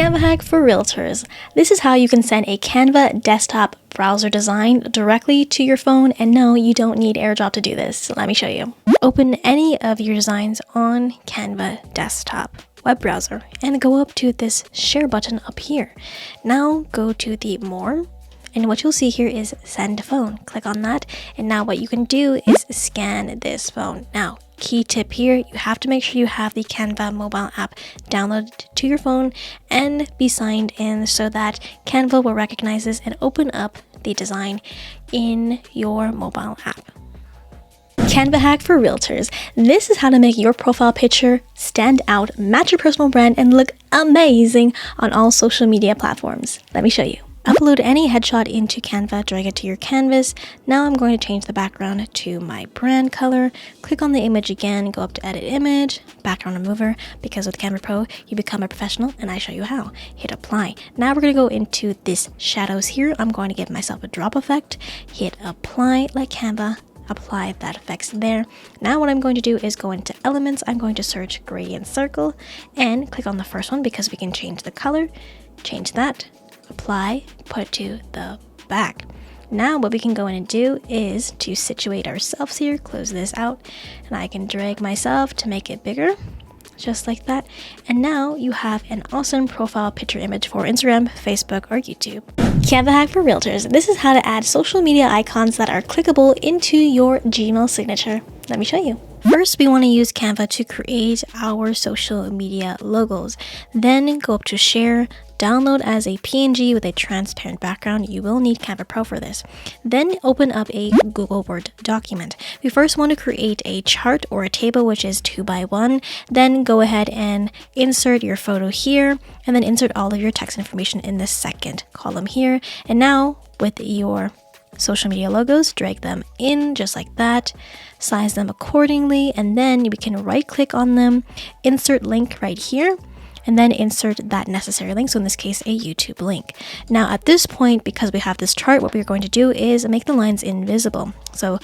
Canva Hack for Realtors. This is how you can send a Canva desktop browser design directly to your phone, and no, you don't need AirDrop to do this. So let me show you. Open any of your designs on Canva desktop web browser and go up to this share button up here. Now go to the more, and what you'll see here is send phone. Click on that, and now what you can do is scan this phone. Now, key tip here, you have to make sure you have the Canva mobile app downloaded to your phone and be signed in so that Canva will recognize this and open up the design in your mobile app. Canva Hack for Realtors. This is how to make your profile picture stand out, match your personal brand, and look amazing on all social media platforms. Let me show you. Upload any headshot into Canva, drag it to your canvas. Now I'm going to change the background to my brand color. Click on the image again, go up to edit image, background remover, because with Canva Pro, you become a professional and I show you how. Hit apply. Now we're going to go into this shadows here. I'm going to give myself a drop effect, hit apply like Canva, apply that effects there. Now what I'm going to do is go into elements. I'm going to search gradient circle and click on the first one because we can change the color, change that. Apply, put to the back. Now what we can go in and do is to situate ourselves here, close this out, and I can drag myself to make it bigger, just like that. And now you have an awesome profile picture image for Instagram, Facebook, or YouTube. Canva Hack for Realtors. This is how to add social media icons that are clickable into your Gmail signature. Let me show you. First, we want to use Canva to create our social media logos. Then go up to share, download as a PNG with a transparent background. You will need Canva Pro for this. Then open up a Google Word document. We first want to create a chart or a table, which is 2x1. Then go ahead and insert your photo here, and then insert all of your text information in the second column here. And now with your social media logos, drag them in just like that, size them accordingly, and then we can right click on them, insert link right here, and then insert that necessary link, so in this case a YouTube link. Now at this point, because we have this chart, what we're going to do is make the lines invisible. So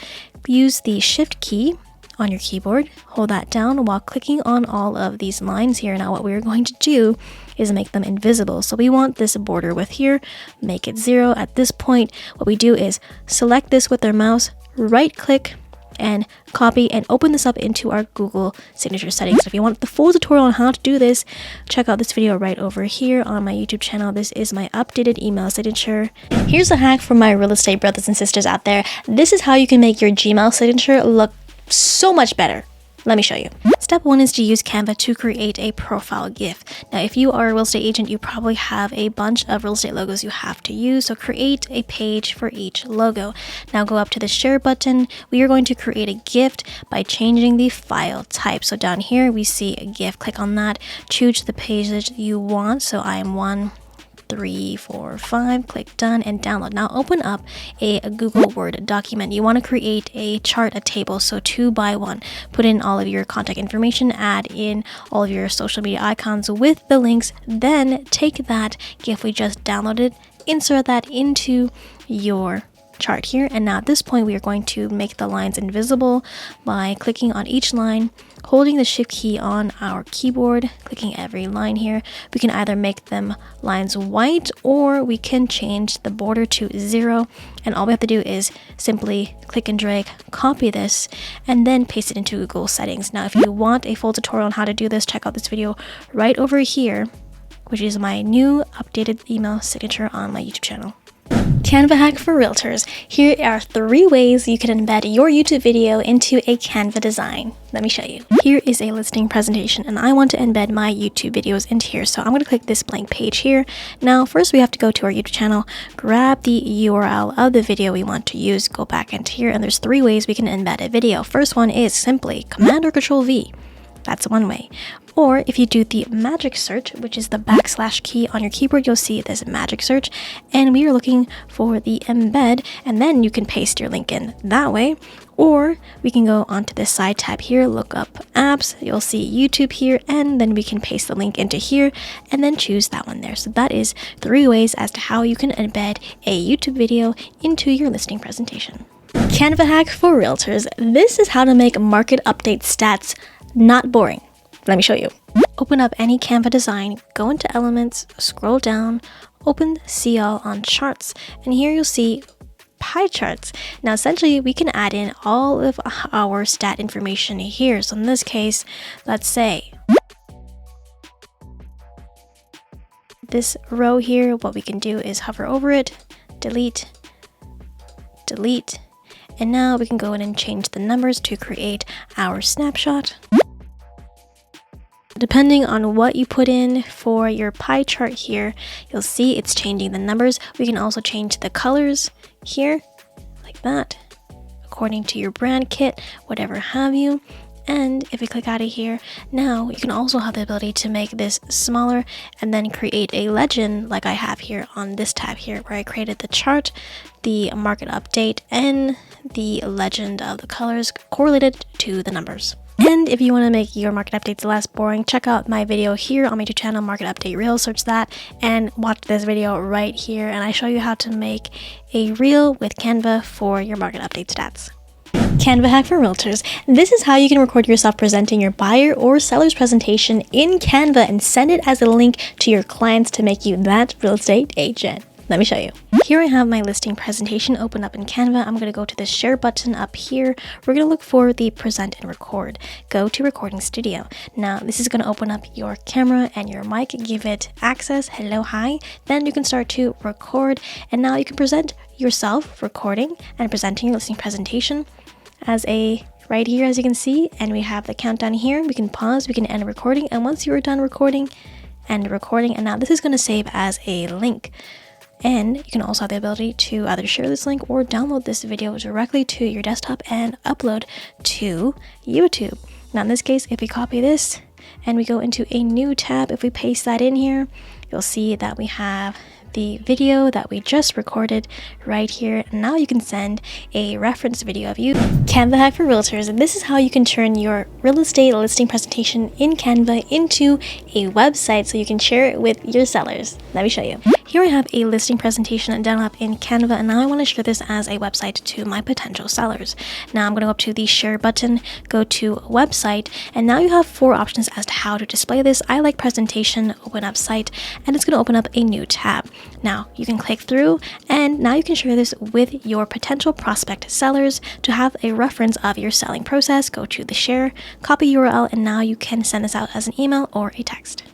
use the shift key on your keyboard, hold that down while clicking on all of these lines here. Now what we're going to do is make them invisible. So we want this border width here, make it 0. At this point, what we do is select this with our mouse, right click, and copy and open this up into our Google signature settings. So if you want the full tutorial on how to do this, check out this video right over here on my YouTube channel. This is my updated email signature. Here's a hack for my real estate brothers and sisters out there. This is how you can make your Gmail signature look so much better. Let me show you. Step 1 is to use Canva to create a profile GIF. Now, if you are a real estate agent, you probably have a bunch of real estate logos you have to use. So create a page for each logo. Now go up to the share button. We are going to create a GIF by changing the file type. So down here, we see a GIF. Click on that. Choose the pages you want. So I am 1, 3, 4, 5, click done and download. Now open up a Google Word document. You want to create a chart, a table, so 2x1. Put in all of your contact information, add in all of your social media icons with the links, then take that GIF we just downloaded, insert that into your chart here. And now at this point, we are going to make the lines invisible by clicking on each line, holding the shift key on our keyboard, clicking every line here. We can either make them lines white or we can change the border to 0. And all we have to do is simply click and drag, copy this, and then paste it into Google settings. Now, if you want a full tutorial on how to do this, check out this video right over here, which is my new updated email signature on my YouTube channel. Canva Hack for Realtors. Here are 3 ways you can embed your YouTube video into a Canva design. Let me show you. Here is a listing presentation and I want to embed my YouTube videos into here. So I'm going to click this blank page here. Now, first we have to go to our YouTube channel, grab the URL of the video we want to use, go back into here, and there's 3 ways we can embed a video. First one is simply Command or Control V. That's one way. Or if you do the magic search, which is the / key on your keyboard, you'll see this magic search, and we are looking for the embed, and then you can paste your link in that way. Or we can go onto this side tab here, look up apps, you'll see YouTube here, and then we can paste the link into here and then choose that one there. So that is 3 ways as to how you can embed a YouTube video into your listing presentation. Canva Hack for Realtors. This is how to make market update stats not boring. Let me show you. Open up any Canva design, go into Elements, scroll down, open See All on Charts, and here you'll see pie charts. Now essentially we can add in all of our stat information here. So in this case, let's say this row here, what we can do is hover over it, delete, delete, and now we can go in and change the numbers to create our snapshot. Depending on what you put in for your pie chart here, you'll see it's changing the numbers. We can also change the colors here, like that, according to your brand kit, whatever have you. And if we click out of here, now you can also have the ability to make this smaller and then create a legend like I have here on this tab here, where I created the chart, the market update, and the legend of the colors correlated to the numbers. And if you want to make your market updates less boring, check out my video here on my YouTube channel, Market Update Reel. Search that and watch this video right here, and I show you how to make a reel with Canva for your market update stats. Canva Hack for Realtors. This is how you can record yourself presenting your buyer or seller's presentation in Canva and send it as a link to your clients to make you that real estate agent. Let me show you. Here I have my listing presentation open up in Canva. I'm going to go to the share button up here. We're going to look for the present and record. Go to recording studio. Now this is going to open up your camera and your mic. Give it access. Hello, hi. Then you can start to record. And now you can present yourself recording and presenting your listing presentation as a right here, as you can see. And we have the countdown here. We can pause, we can end recording. And once you're done recording, end recording. And now this is going to save as a link. And you can also have the ability to either share this link or download this video directly to your desktop and upload to YouTube. Now in this case, if we copy this and we go into a new tab, if we paste that in here, you'll see that we have the video that we just recorded right here. And now you can send a reference video of you. Canva Hack for Realtors. And this is how you can turn your real estate listing presentation in Canva into a website so you can share it with your sellers. Let me show you. Here I have a listing presentation done up in Canva, and now I want to share this as a website to my potential sellers. Now I'm going to go up to the share button, go to website, and now you have 4 options as to how to display this. I like presentation, open up site, and it's going to open up a new tab. Now you can click through, and now you can share this with your potential prospect sellers to have a reference of your selling process. Go to the share, copy URL, and now you can send this out as an email or a text.